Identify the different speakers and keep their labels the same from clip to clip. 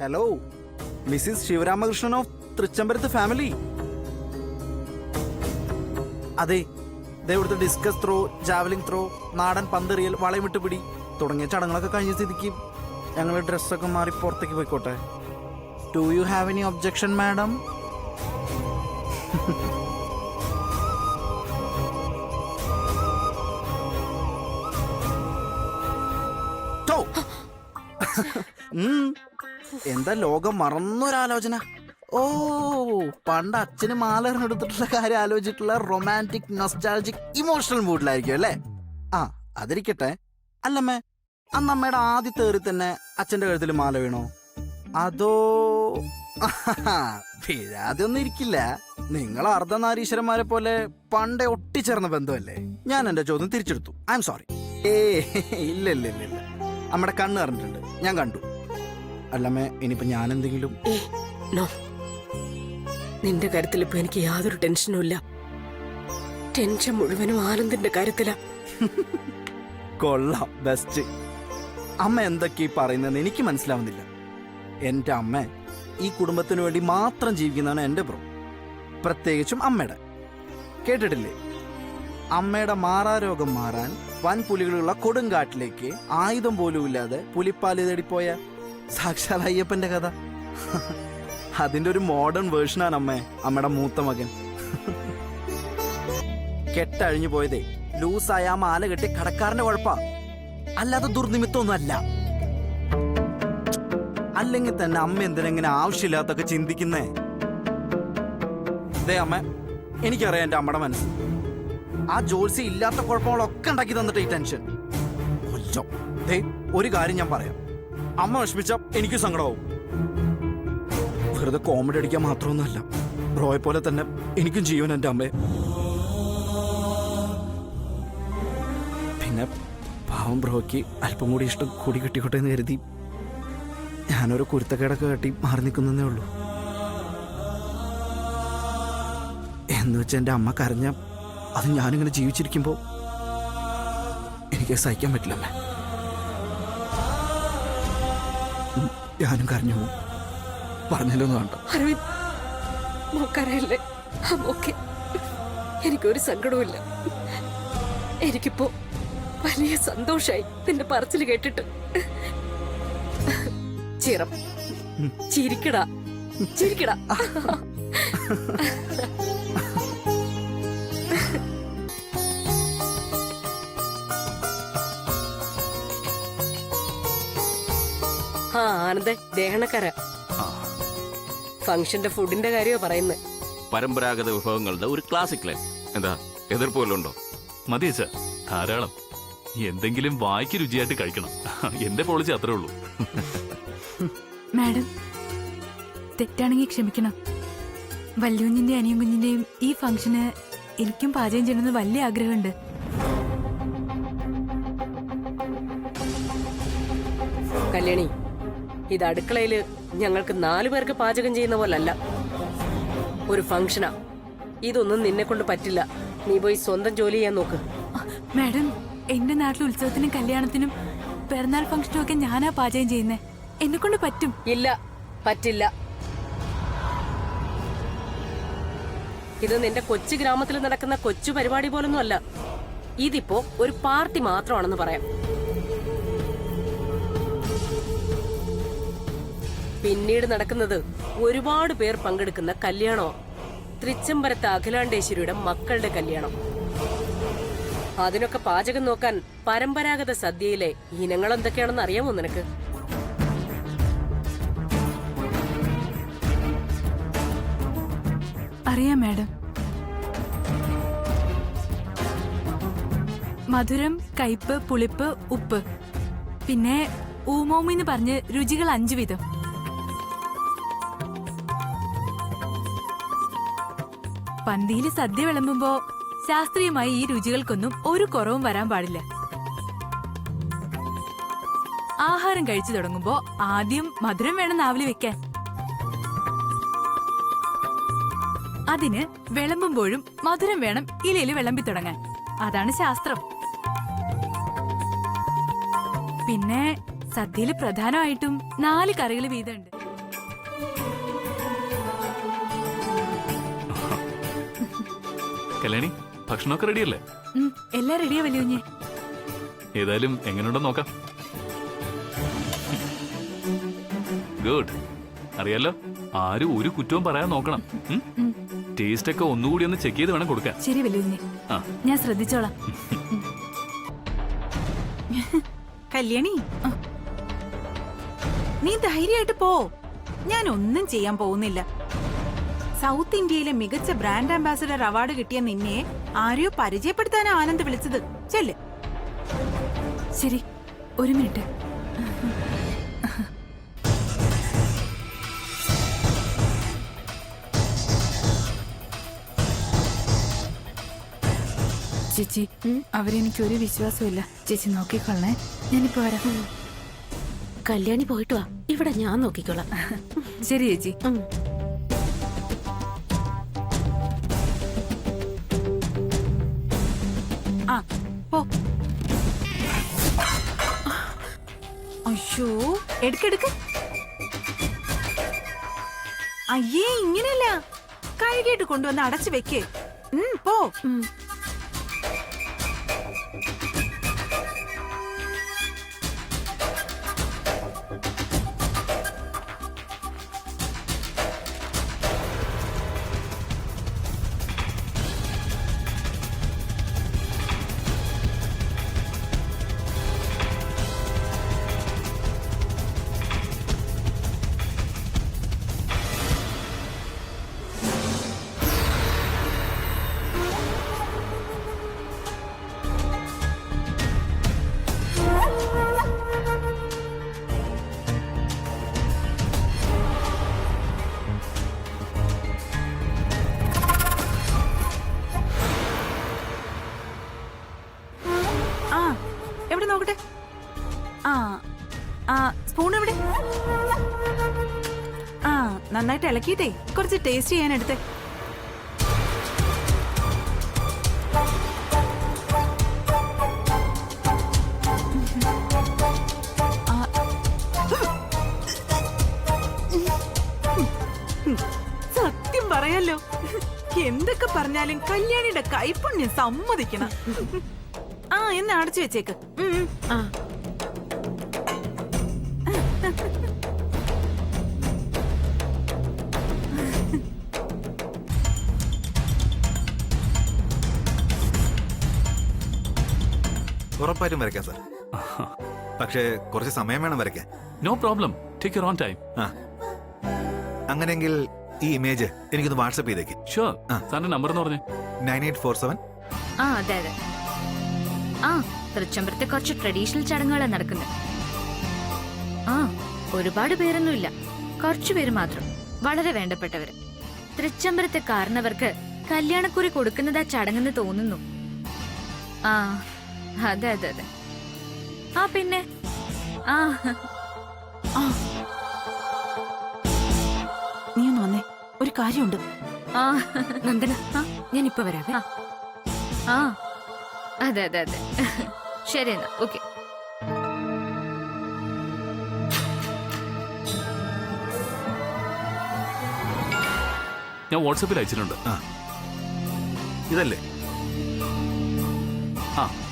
Speaker 1: Hello, Mrs Sivaramakrishnan of Thrichambarath family. അതെ, ഇവിടുത്തെ discus throw, javelin throw, നാടൻ പന്തെറിയൽ, വളയമിട്ട് പിടി തുടങ്ങിയ ചടങ്ങുകളൊക്കെ കഴിഞ്ഞ സ്ഥിതിക്ക് ഞങ്ങൾ ഡ്രസ്സൊക്കെ മാറി പുറത്തേക്ക് പോയിക്കോട്ടെ. Do you have any objection madam? എന്താ ലോകം മറന്നൊരാലോചന? ഓ, പണ്ട് അച്ഛന് മാലറിഞ്ഞെടുത്തിട്ടുള്ള കാര്യം ആലോചിച്ചിട്ടുള്ള റൊമാൻറ്റിക് നൊസ്റ്റാൾജിക് ഇമോഷണൽ മൂഡിലായിരിക്കും അല്ലേ? ആ, അതിരിക്കട്ടെ. അല്ലമ്മേ, അന്ന് അമ്മയുടെ ആദ്യത്തെ ഏറി തന്നെ അച്ഛന്റെ കഴുത്തിൽ മാല വീണോ? അതോ വീഴാതെ ഒന്നും ഇരിക്കില്ല. നിങ്ങൾ അർദ്ധനാരീശ്വരന്മാരെ പോലെ പണ്ടേ ഒട്ടിച്ചേർന്ന ബന്ധമല്ലേ? ഞാൻ എന്റെ ചോദ്യം തിരിച്ചെടുത്തു. I am sorry. ഇല്ല ഇല്ല ഇല്ല ഇല്ല, അമ്മയുടെ കണ്ണ് അറിഞ്ഞിട്ടുണ്ട്, ഞാൻ കണ്ടു. അല്ലമ്മേ, ഇനിയിപ്പോ ഞാൻ എന്തെങ്കിലും...
Speaker 2: നിന്റെ കാര്യത്തിൽ ഇപ്പൊ എനിക്ക് യാതൊരു ടെൻഷനും ഇല്ല. ടെൻഷൻ മുഴുവനും ആനന്ദിന്റെ കാര്യത്തിലാ.
Speaker 1: കൊള്ളാം, ബെസ്റ്റ്. അമ്മ എന്തൊക്കെയാ പറയുന്നതെന്ന് എനിക്ക് മനസ്സിലാവുന്നില്ല. എന്റെ അമ്മ ഈ കുടുംബത്തിന് വേണ്ടി മാത്രം ജീവിക്കുന്നതാണ് എന്റെ ബ്രോ. പ്രത്യേകിച്ചും അമ്മയുടെ. കേട്ടിട്ടില്ലേ, അമ്മയുടെ മാറാരോഗം മാറാൻ വൻപുലികളുള്ള കൊടുങ്കാട്ടിലേക്ക് ആയുധം പോലും ഇല്ലാതെ പുലിപ്പാല് തേടിപ്പോയ സാക്ഷാൽ അയ്യപ്പന്റെ കഥ. അതിന്റെ ഒരു മോഡേൺ വേർഷനാണ് അമ്മയുടെ മൂത്ത മകൻ. കെട്ടഴിഞ്ഞു പോയതേ ലൂസായ ആ മാല കെട്ടി കടക്കാരന്റെ കുഴപ്പാ, അല്ലാതെ ദുർനിമിത്തൊന്നും അല്ല. അല്ലെങ്കിൽ തന്നെ അമ്മ എന്തിനെങ്ങനെ ആവശ്യമില്ലാത്തൊക്കെ ചിന്തിക്കുന്നേ? ദേ അമ്മ, എനിക്കറിയാം എന്റെ അമ്മയുടെ മനസ്സ്. ആ ജോൽസി ഇല്ലാത്ത കുഴപ്പങ്ങളൊക്കെ ഉണ്ടാക്കി തന്നിട്ട് ഈ ടെൻഷൻ കൊല്ലോ. ദേ, ഒരു കാര്യം ഞാൻ പറയാം, അമ്മ വിഷമിച്ച എനിക്ക് സങ്കടമാവും. വെറുതെ കോമഡി അടിക്കാൻ മാത്രമൊന്നുമല്ല, ബ്രോയെ പോലെ തന്നെ എനിക്കും ജീവൻ എന്റെ അമ്മയെ. പിന്നെ പാവം ബ്രോയ്ക്ക് അല്പം കൂടി ഇഷ്ടം കൂടി കിട്ടിക്കോട്ടെ എന്ന് കരുതി ഞാനൊരു കുരുത്തക്കേടൊക്കെ കെട്ടി മാറി നിൽക്കുന്നേ ഉള്ളൂ. എന്ന് വെച്ചാൽ എൻ്റെ അമ്മ കരഞ്ഞ അത് ഞാനിങ്ങനെ ജീവിച്ചിരിക്കുമ്പോൾ എനിക്ക് സഹിക്കാൻ പറ്റില്ലമ്മേ. ഞാനും കരഞ്ഞു പോകും, പറഞ്ഞല്ലോ വേണ്ട.
Speaker 2: എനിക്കൊരു സങ്കടവുമില്ല. എനിക്കിപ്പോ വലിയ സന്തോഷായി നിന്റെ പറച്ചിൽ കേട്ടിട്ട്. ചിറം ചിരിക്കടാ, ചിരിക്കടാ. ആ ആനന്ദ ദേഹണക്കാര ഫംഗ്ഷന്റെ ഫുഡിന്റെ കാര്യമോ പറയുന്നത്?
Speaker 3: പരമ്പരാഗത വിഭവങ്ങളുടെ ഒരു ക്ലാസിക് ലൈൻ. എന്താ എതിർപ്പോലുണ്ടോ?
Speaker 4: മതി സർ, ധാരാളം. എന്തെങ്കിലും വായിക്ക് രുചിയായിട്ട് കഴിക്കണം. എന്റെ പോളിസി അത്രേ ഉള്ളൂ.
Speaker 5: മാഡം, തെറ്റാണെങ്കിൽ ക്ഷമിക്കണം. വല്യുഞ്ഞിന്റെ അനിയും കുഞ്ഞിന്റെയും ഈ ഫംഗ്ഷന് എനിക്കും പാചകം ചെയ്യണമെന്ന് വലിയ ആഗ്രഹമുണ്ട്.
Speaker 2: കല്യാണി, ഇത് അടുക്കളയില് ഞങ്ങൾക്ക് 4 പേർക്ക് പാചകം ചെയ്യുന്ന പോലല്ല, ഒരു ഫംഗ്ഷനാ. ഇതൊന്നും നിന്നെ കൊണ്ട് പറ്റില്ല. നീ പോയി സ്വന്തം ജോലി ചെയ്യാൻ നോക്ക്.
Speaker 5: മാഡം, എന്റെ നാട്ടിൽ ഉത്സവത്തിനും കല്യാണത്തിനും പിറന്നാൾ ഫംഗ്ഷനും ഒക്കെ ഞാനാ പാചകം ചെയ്യുന്നേ. എന്നെ കൊണ്ട് പറ്റും.
Speaker 2: ഇല്ല, പറ്റില്ല. ഇത് നിന്റെ കൊച്ചു ഗ്രാമത്തിൽ നടക്കുന്ന കൊച്ചു പരിപാടി പോലൊന്നും അല്ല. ഇതിപ്പോ ഒരു പാർട്ടി മാത്രമാണെന്ന് പറയാം. പിന്നീട് നടക്കുന്നത് ഒരുപാട് പേർ പങ്കെടുക്കുന്ന കല്യാണോ, തൃച്ചംബരത്ത് അഖിലാണ്ടേശ്വരിയുടെ മക്കളുടെ കല്യാണം. അതിനൊക്കെ പാചകം നോക്കാൻ പരമ്പരാഗത സദ്യയിലെ ഇനങ്ങൾ എന്തൊക്കെയാണെന്ന് അറിയാമോ നിനക്ക്?
Speaker 5: അറിയാം മാഡം. മധുരം, കയ്പ്, പുളിപ്പ്, ഉപ്പ്, പിന്നെ ഊമോമിന്ന് പറഞ്ഞ് രുചികൾ 5 വിധം. പന്തിയില് സദ്യ വിളമ്പുമ്പോ ശാസ്ത്രീയമായി ഈ രുചികൾക്കൊന്നും ഒരു കുറവും വരാൻ പാടില്ല. ആഹാരം കഴിച്ചു തുടങ്ങുമ്പോ ആദ്യം മധുരം വേണം നാവില് വെക്കാൻ. അതിന് വിളമ്പുമ്പോഴും മധുരം വേണം ഇലയിൽ വിളമ്പി തുടങ്ങാൻ. അതാണ് ശാസ്ത്രം. പിന്നെ സദ്യയില് പ്രധാനമായിട്ടും 4 കറികൾ വീതമുണ്ട്.
Speaker 4: കല്യാണി ഭക്ഷണമൊക്കെ റെഡിയല്ലേ?
Speaker 5: എല്ലാം റെഡിയാ വലിയ.
Speaker 4: ഏതായാലും എങ്ങനെയുണ്ടെന്ന് നോക്കാം. ഗുഡ്. അറിയാലോ, ആരും ഒരു കുറ്റവും പറയാൻ നോക്കണം. ടേസ്റ്റ് ഒക്കെ ഒന്നുകൂടി ഒന്ന് ചെക്ക് ചെയ്ത് വേണം കൊടുക്കാൻ.
Speaker 5: ശരി വലിയ,
Speaker 4: ആ.
Speaker 5: ഞാൻ ശ്രദ്ധിച്ചോളാം.
Speaker 6: കല്യാണി, നീ ധൈര്യമായിട്ട് പോ. ഞാൻ ഒന്നും ചെയ്യാൻ പോകുന്നില്ല. സൗത്ത് ഇന്ത്യയിലെ മികച്ച ബ്രാൻഡ് അംബാസഡർ അവാർഡ് കിട്ടിയ നിന്നെ ആരെയോ പരിചയപ്പെടുത്താനാ ആനന്ദ് വിളിച്ചത്. ചെല്ല്.
Speaker 5: ശരി, ഒരു മിനിറ്റ്. ചേച്ചി, അവരെനിക്ക് ഒരു വിശ്വാസമില്ല. ചേച്ചി നോക്കിക്കൊള്ളേ, ഞാനിപ്പോ വരാം.
Speaker 7: കല്യാണി പോയിട്ട് വാ, ഇവിടെ ഞാൻ നോക്കിക്കോളാം.
Speaker 5: ശരി ചേച്ചി.
Speaker 6: ആ പോ. അയ്യോ, എടുക്കെടുക്ക്. അയ്യേ, ഇങ്ങനെയല്ല. കഴുകിയിട്ട് കൊണ്ടുവന്ന് അടച്ചു വെക്കേ. പോ. എവിടെ നോക്കട്ടെ. സ്പൂൺ എവിടെ? നന്നായിട്ട് ഇളക്കിയിട്ടേ കുറച്ച് ടേസ്റ്റ് ചെയ്യാൻ എടുത്തേ. സത്യം പറയാലോ, എന്തൊക്കെ പറഞ്ഞാലും കല്യാണിയുടെ കൈപ്പുണ്യം സമ്മതിക്കണം. എന്ന് അടച്ചു വെച്ചേക്ക്.
Speaker 8: ഉറപ്പായിട്ടും വരയ്ക്കാം സാർ. പക്ഷേ കുറച്ച് സമയം വേണം വരയ്ക്കാൻ.
Speaker 4: No problem, take your own time.
Speaker 8: അങ്ങനെയെങ്കിൽ ഈ ഇമേജ് എനിക്കൊന്ന് വാട്സപ്പ് ചെയ്തേക്ക്.
Speaker 4: ഷുവർ. സാറിന്റെ നമ്പർ എന്ന് പറഞ്ഞേ.
Speaker 8: 9847.
Speaker 9: അതെ അതെ. തൃച്ചംബരത്തെ കുറച്ച് ട്രഡീഷണൽ ചടങ്ങുകളാണ് നടക്കുന്നത്. ഒരുപാട് പേരൊന്നുമില്ല, കുറച്ചു പേര് മാത്രം, വളരെ വേണ്ടപ്പെട്ടവര്. തൃച്ചംബരത്തെ കാരണവർക്ക് കല്യാണക്കുറി കൊടുക്കുന്നതാ ചടങ്ങെന്ന് തോന്നുന്നു. അതെ അതെ അതെ. പിന്നെ
Speaker 6: നീ ഒന്ന് വന്നേ, ഒരു കാര്യമുണ്ട്.
Speaker 5: നന്ദന, ഞാനിപ്പോ വരാവേ.
Speaker 9: അതെ അതെ അതെ. ശരി എന്നാ, ഓക്കെ.
Speaker 4: ഞാൻ വാട്സാപ്പിൽ അയച്ചിട്ടുണ്ട്.
Speaker 8: ഇതല്ലേ?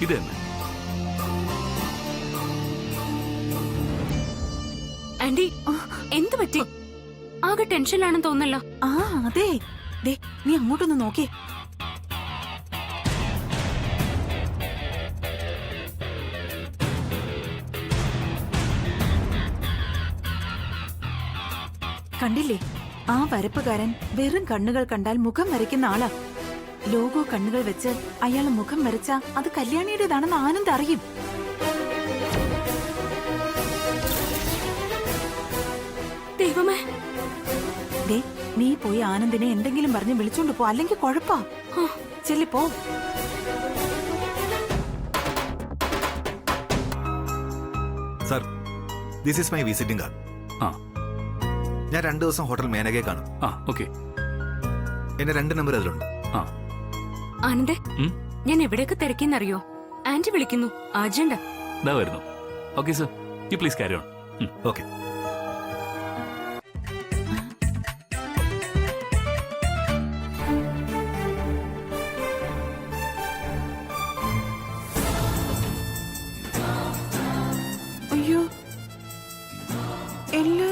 Speaker 4: ഇത് തന്നെ.
Speaker 5: ആന്റി, എന്ത് പറ്റി? ആകെ ടെൻഷനിലാണെന്ന് തോന്നല്ലോ.
Speaker 6: അതെ. നീ അങ്ങോട്ടൊന്ന് നോക്കിയേ. കണ്ടില്ലേ, ആ വരപ്പുകാരൻ വെറും കണ്ണുകൾ കണ്ടാൽ മുഖം വരയ്ക്കുന്ന ആളാ. ലോഗോ കണ്ണുകൾ വെച്ച് അയാൾ മുഖം വരച്ച അത് കല്യാണിയുടേതാണെന്ന് ആനന്ദ് അറിയും.
Speaker 5: ദൈവമേ.
Speaker 6: നീ പോയി ആനന്ദിനെ എന്തെങ്കിലും പറഞ്ഞ് വിളിച്ചോണ്ട് പോ, അല്ലെങ്കിൽ കുഴപ്പാ. ചെല്ലിപ്പോ.
Speaker 8: Sir, this is my visiting card. ഞാൻ 2 ദിവസം ഹോട്ടൽ മേനകയെ കാണും.
Speaker 4: ഓക്കെ.
Speaker 8: എന്റെ 2 നമ്പർ അതിലുണ്ട്.
Speaker 5: ആനന്ദേ, ഞാൻ എവിടെയൊക്കെ തിരക്കിന്നറിയോ? ആന്റി വിളിക്കുന്നു, അർജന്റ്.
Speaker 4: വരുന്നു. Okay sir, you please carry on.
Speaker 8: Okay.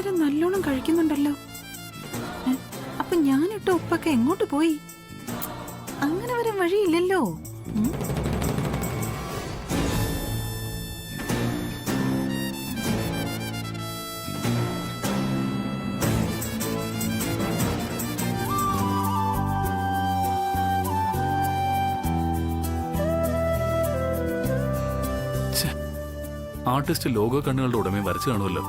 Speaker 6: ആഹാരം നല്ലോണം കഴിക്കുന്നുണ്ടല്ലോ. അപ്പൊ ഞാനിട്ട ഉപ്പൊക്കെ എങ്ങോട്ട് പോയി? അങ്ങനെ വരാൻ വഴിയില്ലല്ലോ.
Speaker 4: ആർട്ടിസ്റ്റ് ലോഗോ കണ്ണുകളുടെ ഉടമയും വരച്ചു കാണുമല്ലോ.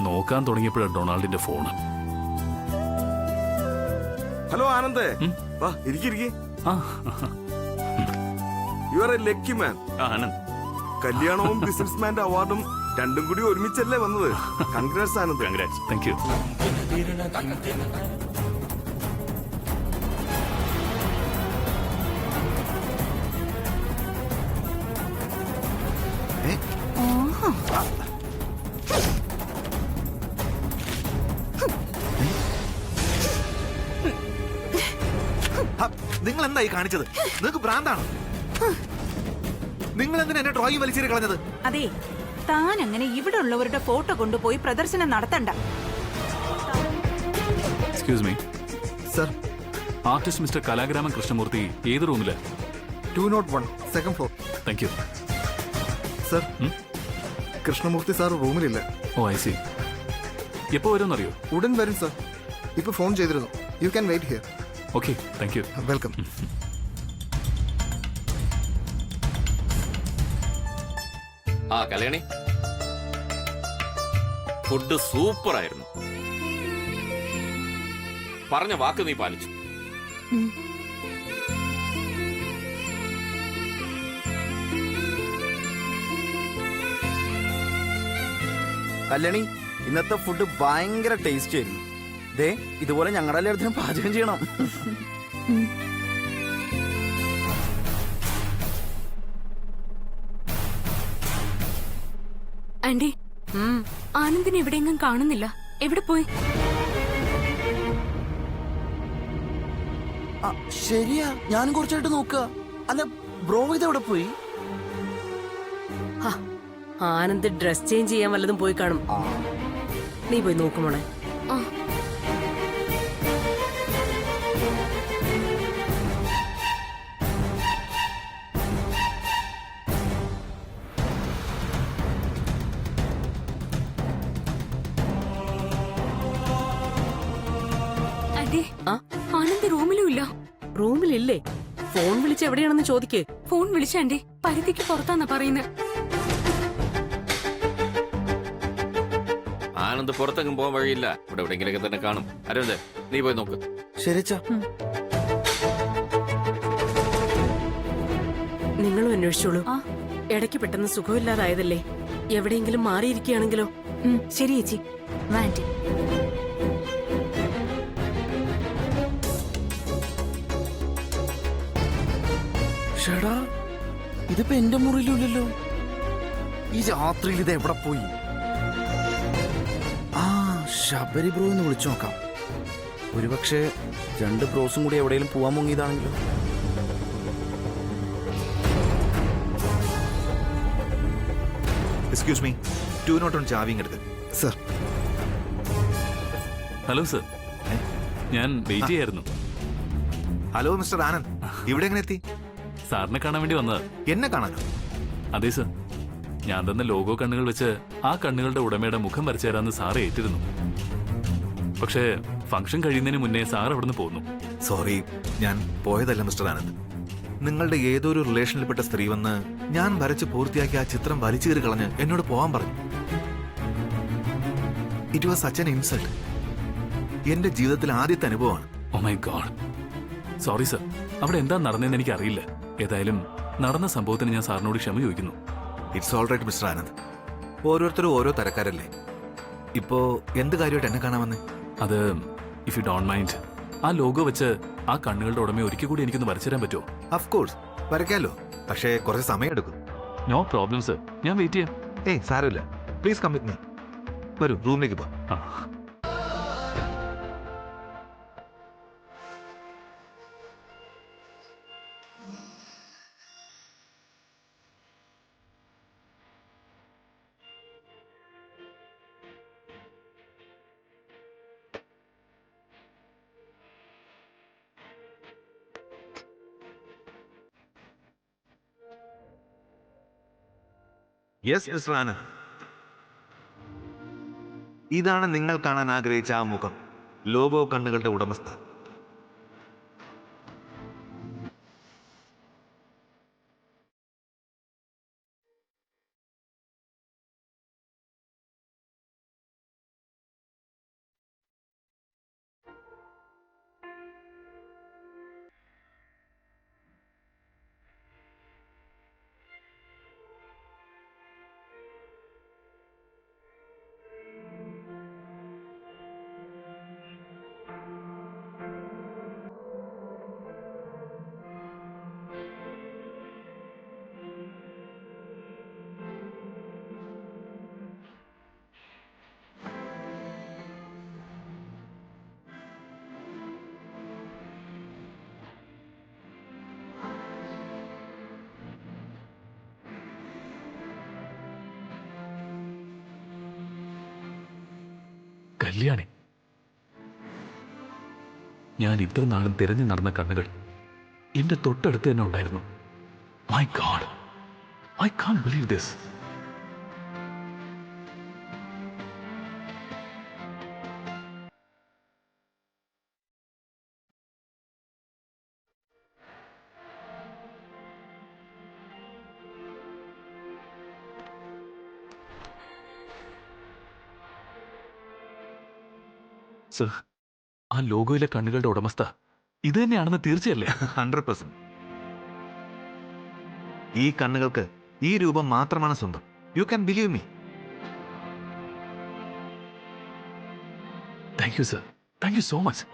Speaker 4: നോക്കാൻ തുടങ്ങിയപ്പോഴാണ് ഡൊണാൾഡിന്റെ ഫോണ്.
Speaker 10: ഹലോ ആനന്ദേ, വാ ഇരിക്കി.
Speaker 4: ആ,
Speaker 10: you are A lucky man.
Speaker 3: Anand,
Speaker 10: കല്യാണവും ബിസിനസ്മാന്റെ അവാർഡും രണ്ടും കൂടി ഒരുമിച്ചല്ലേ വന്നത്? Congrats Anand.
Speaker 4: Congrats. Thank you.
Speaker 8: നിങ്ങൾ എന്തായി കാണിച്ചത്? നിങ്ങൾക്ക് ഭ്രാന്താണ്. നിങ്ങൾ എന്തിനാ എന്നെ ഡ്രോയിങ് വലിച്ചേറി കളഞ്ഞത്?
Speaker 6: അതെ, താൻ അങ്ങനെ ഇവിടെ ഉള്ളവരുടെ ഫോട്ടോ കൊണ്ടുപോയി പ്രദർശനം നടത്തണ്ട.
Speaker 4: Excuse me
Speaker 8: sir,
Speaker 4: artist mister Kalagraman Krishnamurthy ഏത് റൂമില്?
Speaker 8: 201 second floor.
Speaker 4: Thank you.
Speaker 8: Sir, Krishnamurthy sir റൂമിലില്ല.
Speaker 4: Oh, I see. എപ്പോ വരുമെന്നറിയോ?
Speaker 8: ഉടൻ വരും സർ. ഇപ്പൊ ഫോൺ ചെയ്തിരുന്നു. You can wait here.
Speaker 4: Okay, thank you.
Speaker 8: Welcome.
Speaker 3: ആ കല്യാണി, ഫുഡ് സൂപ്പർ ആയിരുന്നു. പറഞ്ഞ വാക്ക് നീ പാലിച്ചു.
Speaker 1: കല്യാണി, ഇന്നത്തെ ഫുഡ് ഭയങ്കര ടേസ്റ്റ് ആയിരുന്നു. ദേ, ഇതുപോലെ ഞങ്ങളുടെ എല്ലായിടത്തും പാചകം ചെയ്യണം.
Speaker 5: ആന്റി, ആനന്ദിനെ എവിടെയെങ്കിലും കാണുന്നില്ല. എവിടെ പോയി?
Speaker 1: ശരിയാ, ഞാനും കുറച്ചായിട്ട് നോക്കുക. അല്ല, ബ്രോ ഇതെവിടെ പോയി?
Speaker 2: ആനന്ദ് ഡ്രസ് ചേഞ്ച് ചെയ്യാൻ വല്ലതും പോയി കാണും. നീ പോയി നോക്കുമോളെ.
Speaker 5: ആന്റി, ആനന്ദ് റൂമിലും ഇല്ല.
Speaker 2: റൂമിലില്ലേ? ഫോൺ വിളിച്ച് എവിടെയാണെന്ന് ചോദിക്കേ.
Speaker 5: ഫോൺ വിളിച്ച ആന്റി പരിധിക്ക് പുറത്താന്നാ പറയുന്നത്.
Speaker 3: ആനന്ദ് പുറത്തെങ്ങും പോകാൻ വഴിയില്ല. ഇവിടെ എവിടെയെങ്കിലൊക്കെ തന്നെ കാണും. അരവിന്ദ്, നീ പോയി നോക്ക്.
Speaker 1: ശരിച്ചാ.
Speaker 2: നിങ്ങളും അന്വേഷിച്ചോളൂ. ഇടയ്ക്ക് പെട്ടെന്ന് സുഖമില്ലാതായതല്ലേ? എവിടെയെങ്കിലും മാറിയിരിക്കുകയാണെങ്കിലോ?
Speaker 6: ശരി ചേച്ചി.
Speaker 9: ആന്റി,
Speaker 1: ഷടാ, ഇതിപ്പോ എന്റെ മുറിയിലില്ലല്ലോ. ഈ രാത്രിയിൽ ഇത് എവിടെ പോയി? ശബരി ബ്രോ എന്ന് വിളിച്ചു നോക്കാം. ഒരുപക്ഷെ 2 ബ്രോസും കൂടി എവിടെയെങ്കിലും പോവാൻ മുങ്ങിയതാണെങ്കിലോ.
Speaker 8: എക്സ്ക്യൂസ് മീ, 201 ചാവിങ് എടുത്ത്. സർ.
Speaker 4: ഹലോ സർ, ഞാൻ വെയിറ്റ് ചെയ്യായിരുന്നു.
Speaker 8: ഹലോ മിസ്റ്റർ ആനന്ദ്, ഇവിടെ എങ്ങനെ എത്തി?
Speaker 4: സാറിനെ കാണാൻ വേണ്ടി വന്നതാ.
Speaker 8: എന്നെ കാണാനോ?
Speaker 4: അതെ സർ, ഞാൻ തന്ന ലോഗോ കണ്ണുകൾ വെച്ച് ആ കണ്ണുകളുടെ ഉടമയുടെ മുഖം വരച്ചു തരാമെന്ന് സാറ് ഏറ്റിരുന്നു. പക്ഷേ ഫംഗ്ഷൻ കഴിയുന്നതിന് മുന്നേ സാർ അവിടുന്ന് പോന്നു.
Speaker 8: സോറി, ഞാൻ പോയതല്ല മിസ്റ്റർ ആനന്ദ്. നിങ്ങളുടെ ഏതൊരു റിലേഷനിൽപ്പെട്ട സ്ത്രീ വന്ന് ഞാൻ വരച്ച് പൂർത്തിയാക്കി ആ ചിത്രം വലിച്ചേറി കളഞ്ഞ് എന്നോട് പോകാൻ പറഞ്ഞു. It was such an insult. എന്റെ ജീവിതത്തിൽ ആദ്യത്തെ അനുഭവമാണ്.
Speaker 4: Oh my god, sorry sir. അവിടെ എന്താ നടന്നതെന്ന് എനിക്ക് അറിയില്ല. ഏതായാലും നടന്ന സംഭവത്തിന് ഞാൻ സാറിനോട് ക്ഷമ ചോദിക്കുന്നു.
Speaker 8: It's all right mister Anand. ഓരോരുത്തരും ഓരോ തരക്കാരല്ലേ. ഇപ്പോ എന്ത് കാര്യമായിട്ട് എന്നെ കാണാമെന്ന്?
Speaker 4: അത് ഇഫ് യു ഡോണ്ട് മൈൻഡ്, ആ ലോഗോ വെച്ച് ആ കണ്ണുകളുടെ ഉടമയെ ഒരിക്കൽ കൂടി എനിക്കൊന്ന് വരച്ചു തരാൻ പറ്റുമോ?
Speaker 8: ഓഫ് കോഴ്സ്, വരയ്ക്കാലോ. പക്ഷേ കുറച്ച് സമയം എടുക്കും.
Speaker 4: നോ പ്രോബ്ലം സർ, ഞാൻ വെയിറ്റ് ചെയ്യാം.
Speaker 8: ഏയ് സാരമില്ല, പ്ലീസ് കം വിത്ത് മീ. വരൂ, റൂമിലേക്ക് പോ. യെസ് മിസ്റ്റർ ആനന്ദ്, ഇതാണ് നിങ്ങൾ കാണാൻ ആഗ്രഹിച്ച ആ മുഖം, ലോഗോ കണ്ണുകളുടെ ഉടമസ്ഥ.
Speaker 4: കല്യാണി, ഞാൻ ഇത്ര നാളും തിരഞ്ഞു നടന്ന കണ്ണുകൾ എന്റെ തൊട്ടടുത്ത് തന്നെ ഉണ്ടായിരുന്നു. My God, I can't believe this. Sir, ആ ലോഗോയിലെ കണ്ണുകളുടെ ഉടമസ്ഥ ഇത് തന്നെയാണെന്ന് തീർച്ചയല്ലേ?
Speaker 8: 100%. ഈ കണ്ണുകൾക്ക് ഈ രൂപം മാത്രമാണ് സ്വന്തം. You can believe me.
Speaker 4: Thank you sir, thank you so much.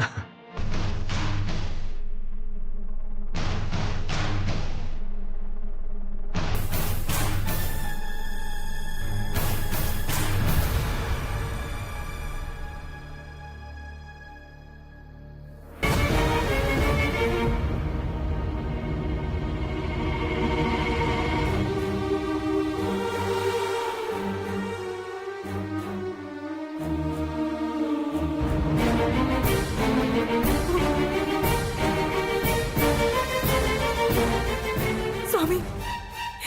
Speaker 5: സ്വാമി,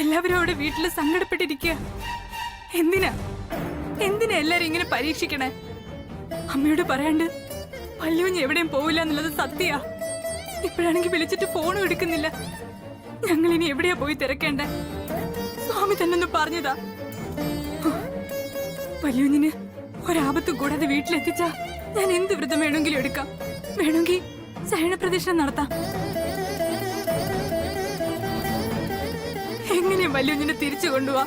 Speaker 5: എല്ലാവരും അവിടെ വീട്ടില് സങ്കടപ്പെട്ടിരിക്കുക. എന്തിനാ എല്ലാരും ഇങ്ങനെ പരീക്ഷിക്കണേ? അമ്മയോട് പറയാണ്ട് വല്യുഞ്ഞ് എവിടെയും പോവില്ല എന്നുള്ളത് സത്യാ. ഇപ്പോഴാണെങ്കിൽ വിളിച്ചിട്ട് ഫോണും എടുക്കുന്നില്ല. ഞങ്ങൾ ഇനി എവിടെയാ പോയി തിരക്കേണ്ടേ? സ്വാമി തന്നെ ഒന്ന് പറഞ്ഞതാ. വല്യുഞ്ഞിന് ഒരാപത്തും കൂടാതെ വീട്ടിലെത്തിച്ചാ ഞാൻ എന്ത് വ്രതം വേണമെങ്കിലും എടുക്കാം. വേണമെങ്കിൽ ശയനപ്രദക്ഷിണം നടത്താം. എങ്ങനെയാ വല്യുഞ്ഞിനെ തിരിച്ചു കൊണ്ടുപോവാ?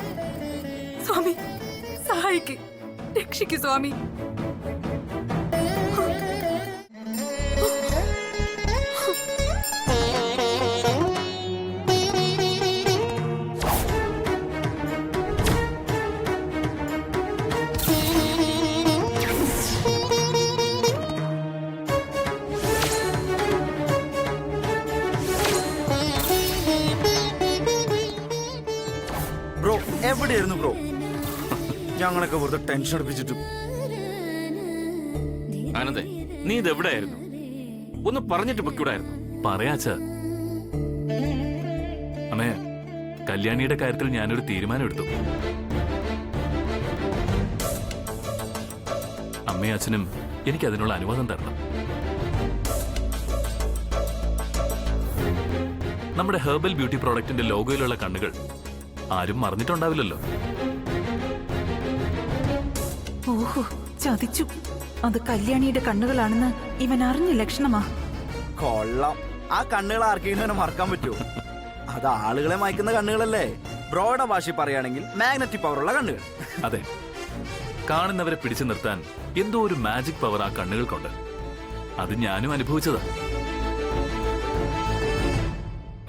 Speaker 5: സ്വാമി സഹായിക്ക്, രക്ഷിക്കു സ്വാമി.
Speaker 1: ബ്രോ എവിടെയായിരുന്നു ബ്രോ? ഞങ്ങളൊക്കെ വെറുതെ ടെൻഷൻ അടുപ്പിച്ചിട്ട്.
Speaker 3: ആനന്ദേ, നീ ഇതെവിടെയായിരുന്നു? ഒന്ന് പറഞ്ഞിട്ട് പൊക്കൂടായിരുന്നു?
Speaker 4: പറയാച്ച. അമ്മേ, കല്യാണിയുടെ കാര്യത്തിൽ ഞാനൊരു തീരുമാനം എടുത്തു. അമ്മയും അച്ഛനും എനിക്ക് അതിനുള്ള അനുവാദം തരണം. നമ്മുടെ ഹെർബൽ ബ്യൂട്ടി പ്രോഡക്റ്റിന്റെ ലോഗോയിലുള്ള കണ്ണുകൾ ആരും മറന്നിട്ടുണ്ടാവില്ലല്ലോ.
Speaker 6: ഓഹോ, ചതിച്ചു. അത് കല്യാണിയുടെ കണ്ണുകളാണെന്ന് ഇവൻ അറിഞ്ഞ ലക്ഷണമാ.
Speaker 1: കൊള്ളാം. ആ കണ്ണുകൾ ആർക്കെങ്കിലും മറക്കാൻ പറ്റുമോ? അത് ആളുകളെ മായ്ക്കുന്ന കണ്ണുകളല്ലേ. ബ്രോയുടെ ഭാഷയിൽ പറയുകയാണെങ്കിൽ മാഗ്നറ്റിക് പവറുള്ള കണ്ണുകൾ.
Speaker 4: അതെ, കാണുന്നവരെ പിടിച്ചു നിർത്താൻ എന്തോ ഒരു മാജിക് പവർ ആ കണ്ണുകൾക്കുണ്ട്. അത് ഞാനും അനുഭവിച്ചതാ.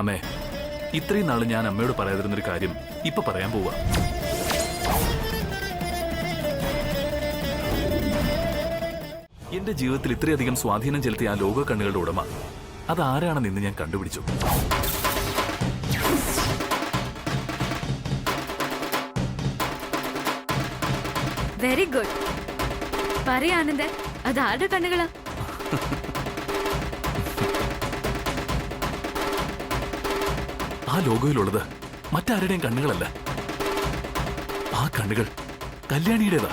Speaker 4: അമ്മേ, ഇത്രയും നാള് ഞാൻ അമ്മയോട് പറയാതിരുന്നൊരു കാര്യം ഇപ്പൊ പറയാൻ പോവാ. എന്റെ ജീവിതത്തിൽ ഇത്രയധികം സ്വാധീനം ചെലുത്തിയ ആ ലോക കണ്ണുകളുടെ ഉടമ അതാരാണെന്ന് ഇന്ന് ഞാൻ കണ്ടുപിടിച്ചു.
Speaker 9: Very good. പറയാ ആനന്ദ്, അത് ആരുടെ കണ്ണുകളാ?
Speaker 4: ആ ലോഗോയിലുള്ളത് മറ്റാരുടെയും കണ്ണുകളല്ല. ആ കണ്ണുകൾ കല്യാണിയുടേതാ.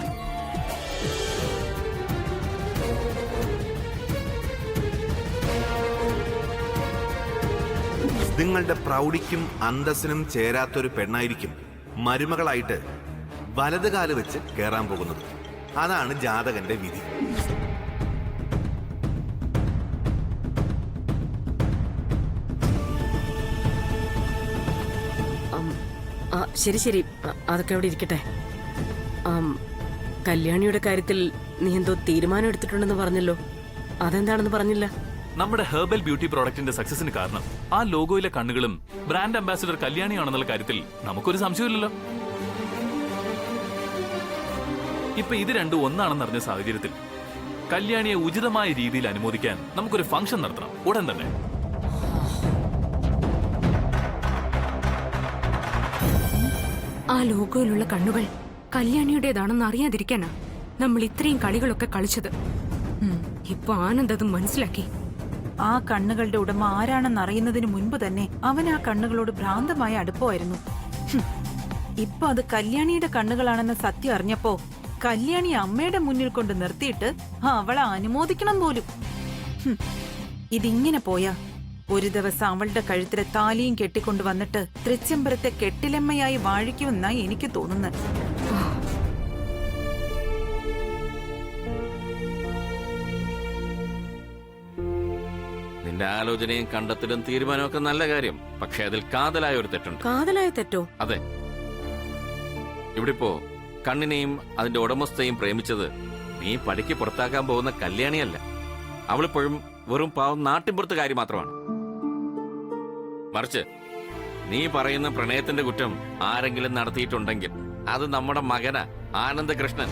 Speaker 8: നിങ്ങളുടെ പ്രൗഢിക്കും അന്തസ്സിനും ചേരാത്തൊരു പെണ്ണായിരിക്കും മരുമകളായിട്ട് വലത് കാല് വെച്ച് കയറാൻ പോകുന്നത്. അതാണ് ജാതകന്റെ വിധി.
Speaker 2: ശരി ശരി, അതൊക്കെ അവിടെ ഇരിക്കട്ടെ. കല്യാണിയുടെ കാര്യത്തിൽ നീ എന്തോ തീരുമാനം എടുത്തിട്ടുണ്ടെന്ന് പറഞ്ഞല്ലോ, അതെന്താണെന്ന് പറഞ്ഞില്ല.
Speaker 4: നമ്മുടെ ഹെർബൽ ബ്യൂട്ടി പ്രോഡക്റ്റിന്റെ സക്സസിന് കാരണം ആ ലോഗോയിലെ കണ്ണുകളും ബ്രാൻഡ് അംബാസിഡർ കല്യാണിയാണെന്നുള്ള കാര്യത്തിൽ നമുക്കൊരു സംശയമില്ലല്ലോ. ഇപ്പൊ ഇത് രണ്ടും ഒന്നാണെന്ന് അറിഞ്ഞ സാഹചര്യത്തിൽ കല്യാണിയെ ഉചിതമായ രീതിയിൽ അനുമോദിക്കാൻ നമുക്കൊരു ഫംഗ്ഷൻ നടത്തണം ഉടൻ തന്നെ.
Speaker 7: ആ ലോഗോയിലുള്ള കണ്ണുകൾ കല്യാണിയുടേതാണെന്ന് അറിയാതിരിക്കാനാ നമ്മൾ ഇത്രയും കളികളൊക്കെ കളിച്ചത്. ഇപ്പൊ ആനന്ദ് അത് മനസ്സിലാക്കി.
Speaker 6: ആ കണ്ണുകളുടെ ഉടമ ആരാണെന്ന് അറിയുന്നതിന് മുൻപ് തന്നെ അവൻ ആ കണ്ണുകളോട് ഭ്രാന്തമായ അടുപ്പമായിരുന്നു. ഇപ്പൊ അത് കല്യാണിയുടെ കണ്ണുകളാണെന്ന സത്യം അറിഞ്ഞപ്പോ കല്യാണി അമ്മയുടെ മുന്നിൽ കൊണ്ട് നിർത്തിയിട്ട് അവളെ അനുമോദിക്കണം പോലും. ഇതിങ്ങനെ പോയാ ഒരു ദിവസം അവളുടെ കഴുത്തിലെ താലിയും കെട്ടിക്കൊണ്ടു വന്നിട്ട് തൃച്ചംബരത്തെ കെട്ടിലമ്മയായി വാഴിക്കുമെന്നായി എനിക്ക് തോന്നുന്നത്.
Speaker 3: നിന്റെ ആലോചനയും കണ്ടെത്തലും തീരുമാനമൊക്കെ നല്ല കാര്യം. പക്ഷെ അതിൽ കാതലായ ഒരു തെറ്റുണ്ട്.
Speaker 2: കാതലായ തെറ്റോ?
Speaker 3: അതെ, ഇവിടിപ്പോ കണ്ണിനെയും അതിന്റെ ഉടമസ്ഥയും പ്രേമിച്ചത് നീ പടിക്ക് പുറത്താക്കാൻ പോകുന്ന കല്യാണിയല്ല. അവളിപ്പോഴും വെറും പാവം നാട്ടിൻപുറത്തുകാരി മാത്രമാണ്. മറിച്ച് നീ പറയുന്ന പ്രണയത്തിന്റെ കുറ്റം ആരെങ്കിലും നടത്തിയിട്ടുണ്ടെങ്കിൽ അത് നമ്മുടെ മകനാ ആനന്ദകൃഷ്ണൻ.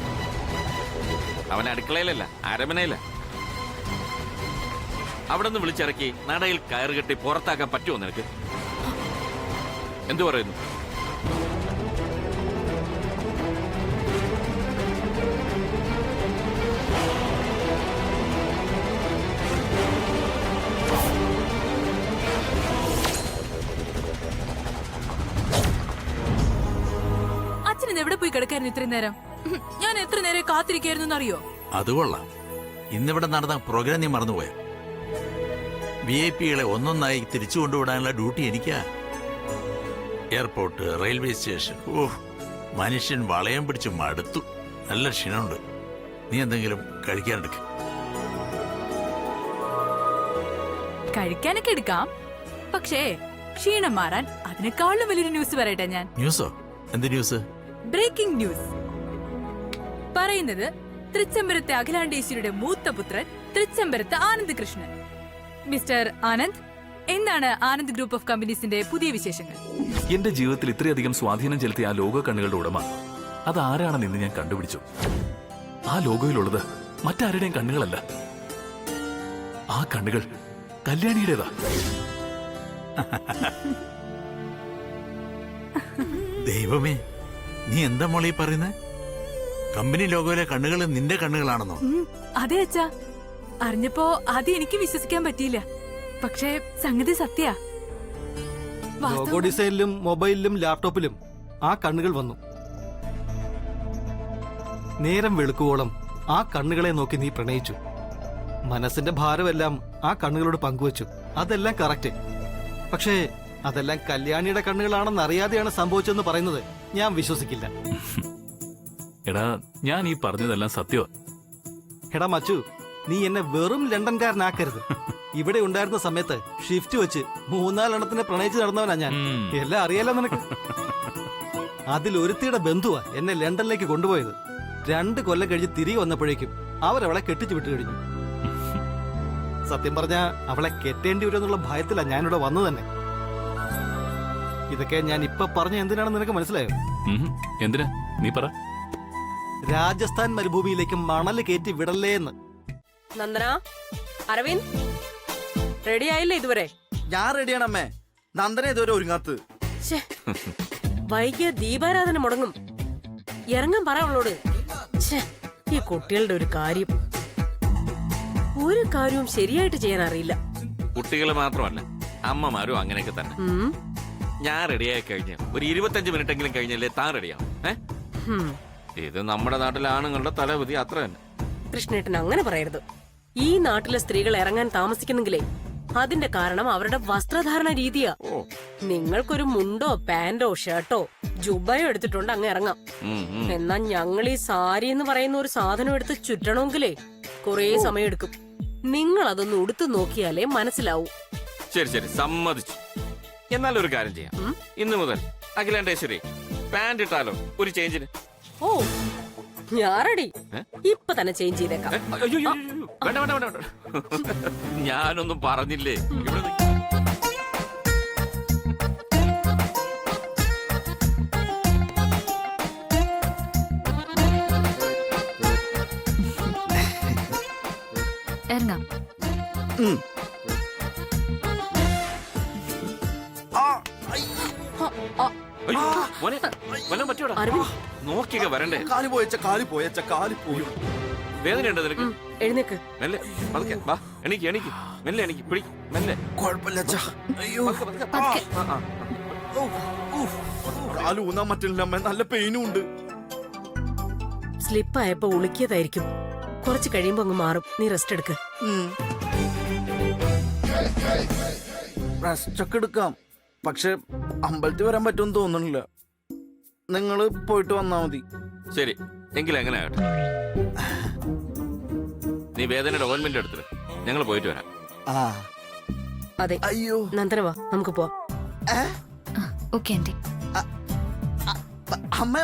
Speaker 3: അവൻ അടുക്കളയിലല്ല, അരമനയില. അവിടെ നിന്ന് വിളിച്ചിറക്കി നടയിൽ കയറുകെട്ടി പുറത്താക്കാൻ പറ്റുമോ നിനക്ക്? എന്തു പറയുന്നു?
Speaker 5: അച്ഛൻ എവിടെ പോയി കിടക്കായിരുന്നു ഇത്രയും നേരം? ഞാൻ എത്ര നേരം കാത്തിരിക്കായിരുന്നു അറിയോ?
Speaker 11: അത് കൊള്ളാം. ഇന്നിവിടെ നടന്ന പ്രോഗ്രാം നീ മറന്നുപോയ? VIP-കളെ ഒന്നൊന്നായി തിരിച്ചു കൊണ്ടുവിടാനുള്ള ഡ്യൂട്ടി എനിക്കാ. എയർപോർട്ട്, റെയിൽവേ സ്റ്റേഷൻ, മനുഷ്യൻ വളയം പിടിച്ച് മടുത്തു. നല്ല ക്ഷീണമുണ്ട്. നീ എന്തെങ്കിലും കഴിക്കാനെടുക്ക.
Speaker 5: കഴിക്കാനൊക്കെ എടുക്കാം, പക്ഷേ ക്ഷീണം മാറാൻ അതിനേക്കാളും വലിയൊരു ന്യൂസ് പറയട്ടെ ഞാൻ.
Speaker 11: ന്യൂസോ? എന്ത് ന്യൂസ്?
Speaker 5: Breaking news. പറയുന്നത് തൃച്ചംബരത്തെ അഖിലാണ്ടേശ്വരിയുടെ മൂത്ത പുത്രൻ തൃച്ചംബരത്ത് ആനന്ദ് കൃഷ്ണൻ. മിസ്റ്റർ ആനന്ദ്, എന്താണ് ആനന്ദ് ഗ്രൂപ്പ് ഓഫ് കമ്പനീസിന്റെ പുതിയ വിശേഷങ്ങൾ?
Speaker 4: എന്റെ ജീവിതത്തിൽ ഇത്രയധികം സ്വാധീനം ചെലുത്തിയ ആ ലോഗോ കണ്ണുകളുടെ ഉടമ അതാരാണെന്ന് ഇന്ന് ഞാൻ കണ്ടുപിടിച്ചു. ആ ലോഗോയിലുള്ളത് മറ്റാരുടെയും കണ്ണുകളല്ല. ആ കണ്ണുകൾ കല്യാണിയുടേതാ.
Speaker 11: ദൈവമേ, നീ എന്താ മോളീ പറയുന്നത്? കമ്പനി ലോഗോയിലെ കണ്ണുകൾ നിന്റെ കണ്ണുകളാണെന്നോ?
Speaker 5: അതെ അച്ഛാ, അറിഞ്ഞപ്പോ ആദ്യം എനിക്ക് വിശ്വസിക്കാൻ പറ്റിയില്ല, പക്ഷേ സംഗതി സത്യ.
Speaker 1: ലോഗോ ഡിസൈനിലും മൊബൈലിലും ലാപ്ടോപ്പിലും ആ കണ്ണുകൾ വന്നു. നേരം വെളുക്കുവോളം ആ കണ്ണുകളെ നോക്കി നീ പ്രണയിച്ചു. മനസ്സിന്റെ ഭാരമെല്ലാം ആ കണ്ണുകളോട് പങ്കുവച്ചു. അതെല്ലാം കറക്റ്റ്. പക്ഷേ അതെല്ലാം കല്യാണിയുടെ കണ്ണുകളാണെന്ന് അറിയാതെയാണ് സംഭവിച്ചതെന്ന് പറയുന്നത് ഞാൻ വിശ്വസിക്കില്ല.
Speaker 4: എടാ, ഞാൻ ഈ പറഞ്ഞതെല്ലാം സത്യമാ.
Speaker 1: എടാ മച്ചു, നീ എന്നെ വെറും ലണ്ടൻകാരനാക്കരുത്. ഇവിടെ ഉണ്ടായിരുന്ന സമയത്ത് ഷിഫ്റ്റ് വെച്ച് 3-4 പ്രണയിച്ച് നടന്നവനാ ഞാൻ. എല്ലാം അറിയാലോ നിനക്ക്. അതിലൊരുത്തിയുടെ ബന്ധുവാ എന്നെ ലണ്ടനിലേക്ക് കൊണ്ടുപോയത്. 2 കൊല്ലം കഴിഞ്ഞ് തിരികെ വന്നപ്പോഴേക്കും അവരവളെ കെട്ടിച്ചു വിട്ടു കഴിഞ്ഞു. സത്യം പറഞ്ഞാ അവളെ കെട്ടേണ്ടി വരുമെന്നുള്ള ഭയത്തിലാ ഞാനിവിടെ വന്നു തന്നെ. ഇതൊക്കെ ഞാൻ ഇപ്പൊ പറഞ്ഞ എന്തിനാണെന്ന് നിനക്ക് മനസ്സിലായോ?
Speaker 4: എന്തിനാ? നീ പറ.
Speaker 1: രാജസ്ഥാൻ മരുഭൂമിയിലേക്ക് മണല് കയറ്റി വിടല്ലേന്ന്.
Speaker 2: നന്ദന, അരവിന്ദ്, റെഡി ആയില്ലേ ഇതുവരെ?
Speaker 1: ഞാൻ റെഡിയാണ് അമ്മേ. നന്ദന ഇതുവരെ ഒരുങ്ങാത്ത്.
Speaker 2: വൈകിയ ദീപാരാധന മുടങ്ങും. ഇറങ്ങാൻ പറ അവളോട്. ഈ കുട്ടികളുടെ ഒരു കാര്യവും ശരിയായിട്ട് ചെയ്യാൻ അറിയില്ല.
Speaker 3: കുട്ടികൾ മാത്രമല്ല, അമ്മമാരും അങ്ങനെയൊക്കെ തന്നെ. ഞാൻ റെഡിയായി കഴിഞ്ഞ് ഒരു 25 മിനിറ്റെങ്കിലും കഴിഞ്ഞല്ലേ താൻ റെഡിയാവും.
Speaker 2: ഹും,
Speaker 3: ഇത് നമ്മുടെ നാട്ടിലെ ആണുങ്ങളുടെ തലവിധി അത്ര തന്നെ.
Speaker 2: കൃഷ്ണേട്ടൻ അങ്ങനെ പറയരുത്. ഈ നാട്ടിലെ സ്ത്രീകൾ ഇറങ്ങാൻ താമസിക്കുന്നെങ്കിലേ അതിന്റെ കാരണം അവരുടെ വസ്ത്രധാരണ രീതിയാ. നിങ്ങൾക്കൊരു മുണ്ടോ പാന്റോ ഷർട്ടോ ജുബയോ എടുത്തിട്ടുണ്ട് അങ്ങ് ഇറങ്ങാം. എന്നാ ഞങ്ങൾ ഈ സാരി എന്ന് പറയുന്ന ഒരു സാധനം എടുത്ത് ചുറ്റണമെങ്കിലേ കുറേ സമയമെടുക്കും. നിങ്ങൾ അതൊന്ന് ഉടുത്തു നോക്കിയാലേ മനസ്സിലാവൂ.
Speaker 3: ശരി ശരി, സമ്മതിച്ചു. എന്നാലും ഒരു കാര്യം ചെയ്യാം. ഇന്ന് മുതൽ അഖിലേണ്ടേശ്വരി പാന്റ് ഇട്ടാലോ ഒരു ചേഞ്ചിന്?
Speaker 2: ഓ, ഞാൻ റെഡി. ഇപ്പൊ തന്നെ ചേഞ്ച് ചെയ്തേക്കാം.
Speaker 3: അയ്യോ, വേണ്ട വേണ്ട വേണ്ട. ഞാനൊന്നും പറഞ്ഞില്ലേ. ഇവിടെ നിക്ക്.
Speaker 9: ഇറങ്ങാം.
Speaker 3: അയ്യോ, മോനെ, വല്ലതും പറ്റിയോടാ? നോക്കിയൊക്കെ വരണ്ടേ?
Speaker 1: കാല് പോയി.
Speaker 3: വേദനയുണ്ടോ നിനക്ക്?
Speaker 2: എഴുന്നേക്ക്.
Speaker 3: മെല്ലെ പതുക്കെ വാ. എണീക്ക് മെല്ലെ എണീക്ക്, പിടി മെല്ലെ.
Speaker 1: കുഴപ്പമില്ല അച്ഛാ. അയ്യോ, കാല് ഊന്നാൻ പറ്റില്ല അമ്മ, നല്ല പെയിനും ഉണ്ട്.
Speaker 2: സ്ലിപ്പായപ്പോ ഉളുക്കിയതായിരിക്കും. കുറച്ച് കഴിയുമ്പോ അങ്ങ് മാറും. നീ റെസ്റ്റ് എടുക്ക്.
Speaker 1: റെസ്റ്റ് ഒക്കെ എടുക്കാം, പക്ഷെ അമ്പലത്തിൽ വരാൻ പറ്റുമെന്ന് തോന്നണില്ല. നിങ്ങള് പോയിട്ട് വന്നാ മതി.
Speaker 3: ശരി, എങ്കിലും എങ്ങനെ ആകട്ടെ. നീ വേദനയുടെ ഓയിൻമെന്റ് എടുത്തിട്ട് ഞങ്ങൾ പോയിട്ട് വരാം.
Speaker 2: അതെ.
Speaker 1: അയ്യോ,
Speaker 2: നന്ദന വാ, നമുക്ക് പോവാം.
Speaker 9: Okay aunty.
Speaker 1: അമ്മ,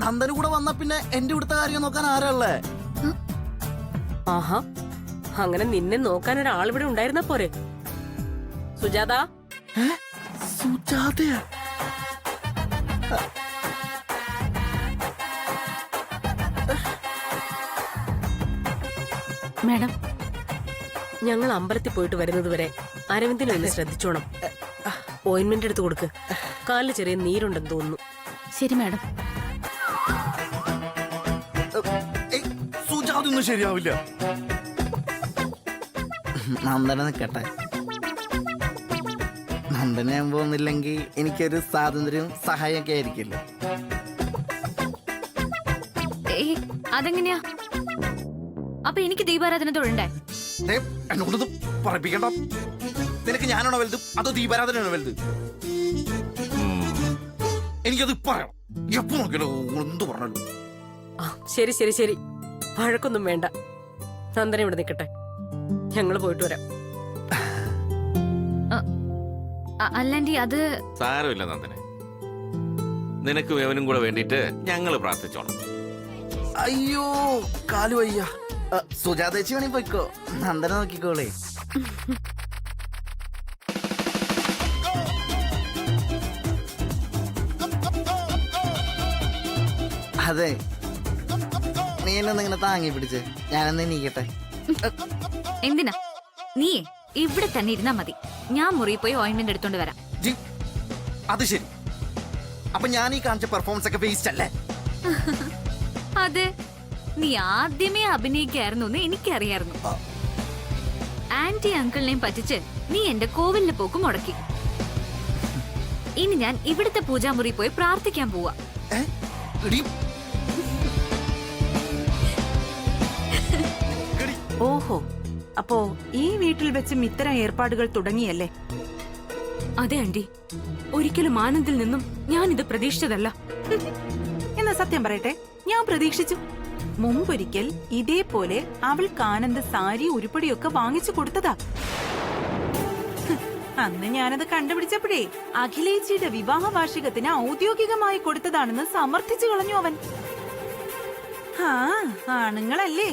Speaker 1: നന്ദന് കൂടെ വന്നാ പിന്നെ എന്റെ ഇവിടുത്തെ കാര്യം നോക്കാൻ ആരാളേ?
Speaker 2: ആഹാ, അങ്ങനെ നിന്നെ നോക്കാൻ ഒരാൾ ഇവിടെ ഉണ്ടായിരുന്ന പോരെ. സുജാത.
Speaker 1: സുജാതയാ?
Speaker 9: മാഡം,
Speaker 2: ഞങ്ങൾ അമ്പലത്തിൽ പോയിട്ട് വരുന്നത് വരെ അരവിന്ദിനെ ഒന്ന് ശ്രദ്ധിച്ചോണം. ഓയിൻമെന്റ് എടുത്ത് കൊടുക്ക്. കാലിൽ ചെറിയ നീരുണ്ടെന്ന് തോന്നുന്നു.
Speaker 9: ശരി മാഡം.
Speaker 1: സുജാത ഒന്നും ശരിയാവില്ല. നന്ദന നിക്കട്ടെ. നന്ദന ഞാൻ പോകുന്നില്ലെങ്കിൽ എനിക്കൊരു സ്വാതന്ത്ര്യവും സഹായമൊക്കെ ആയിരിക്കില്ല.
Speaker 9: അതെങ്ങനെയാ? അപ്പൊ എനിക്ക് ദീപാരാധന തൊഴണ്ടേ?
Speaker 1: എന്നോടത് പറയിപ്പിക്കണ്ട. നിനക്ക് ഞാനാണോ വലുത് അതോ ദീപാരാധനയാണോ വലുത്? എനിക്കത് പറയണം. എപ്പോ നോക്കിയാലോ എന്ത് പറഞ്ഞല്ലോ.
Speaker 2: ശരി ശരി ശരി, വഴക്കൊന്നും വേണ്ട. നന്ദന ഇവിടെ നിൽക്കട്ടെ, ഞങ്ങൾ പോയിട്ട് വരാം.
Speaker 9: അല്ലാണ്ടി അത്
Speaker 3: സാരമില്ല നന്ദനെ, നിനക്ക് വേവനും കൂടെ വേണ്ടിട്ട് ഞങ്ങൾ പ്രാർത്ഥിച്ചോണം.
Speaker 1: അയ്യോ, കാലു വയ്യ. സുജാതേച്ചി വേണി പോയിക്കോ, നന്ദന നോക്കിക്കോളേ. അതെ, നീ എന്നെ ഇങ്ങനെ താങ്ങി പിടിച്ച് ഞാനെന്ന് നീക്കട്ടെ.
Speaker 9: എന്തിനാ? നീ ഇവിടെ തന്നെ ഇരുന്നാ മതി. ഞാൻ മുറി പോയി ഓയിൻമെന്റ് എടുത്തോണ്ട് വരാം.
Speaker 1: അത് ശരി. അപ്പൊ ഞാൻ ഈ കാണിച്ച പെർഫോമൻസ് ഒക്കെ വേസ്റ്റ് അല്ലേ?
Speaker 9: അതെ, നീ ആദ്യമേ അഭിനയിക്കായിരുന്നു എന്ന് എനിക്കറിയായിരുന്നു. ആന്റി അങ്കിളിനെയും പറ്റിച്ച് നീ എന്റെ കോവിലിന് പോക്ക് മുടക്കി. ഇനി ഞാൻ ഇവിടുത്തെ പൂജാമുറി പോയി പ്രാർത്ഥിക്കാൻ പോവാ.
Speaker 6: ഓഹോ, അപ്പോ ഈ വീട്ടിൽ വെച്ചും ഇത്തരം ഏർപ്പാടുകൾ തുടങ്ങിയല്ലേ?
Speaker 5: അതെ ആന്റി, ഒരിക്കലും ആനന്ദിൽ നിന്നും ഞാൻ ഇത് പ്രതീക്ഷിച്ചതല്ല.
Speaker 6: എന്നാ സത്യം പറയട്ടെ, ഞാൻ പ്രതീക്ഷിച്ചു. മുമ്പൊരിക്കൽ ഇതേപോലെ അവൾക്ക് ആനന്ദ് സാരി ഉരുപ്പടിയൊക്കെ വാങ്ങിച്ചു കൊടുത്തതാ. അന്ന് ഞാനത് കണ്ടുപിടിച്ചപ്പോഴേ അഖിലേച്ചിയുടെ വിവാഹ വാർഷികത്തിന് ഔദ്യോഗികമായി കൊടുത്തതാണെന്ന് സമർത്ഥിച്ചു കളഞ്ഞു അവൻ. ആണുങ്ങളല്ലേ,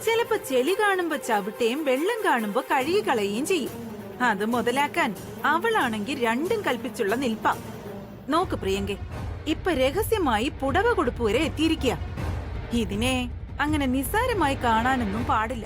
Speaker 6: ചിലപ്പോ ചെളി കാണുമ്പോ ചവിട്ടയും വെള്ളം കാണുമ്പോ കഴുകി കളയുകയും ചെയ്യും. അത് മുതലാക്കാൻ അവളാണെങ്കിൽ രണ്ടും കൽപ്പിച്ചുള്ള നിൽപ്പ. നോക്ക് പ്രിയങ്കെ, ഇപ്പൊ രഹസ്യമായി പുടവ കൊടുപ്പ് വരെ എത്തിയിരിക്കുക. ഇതിനെ അങ്ങനെ നിസ്സാരമായി കാണാനൊന്നും പാടില്ല.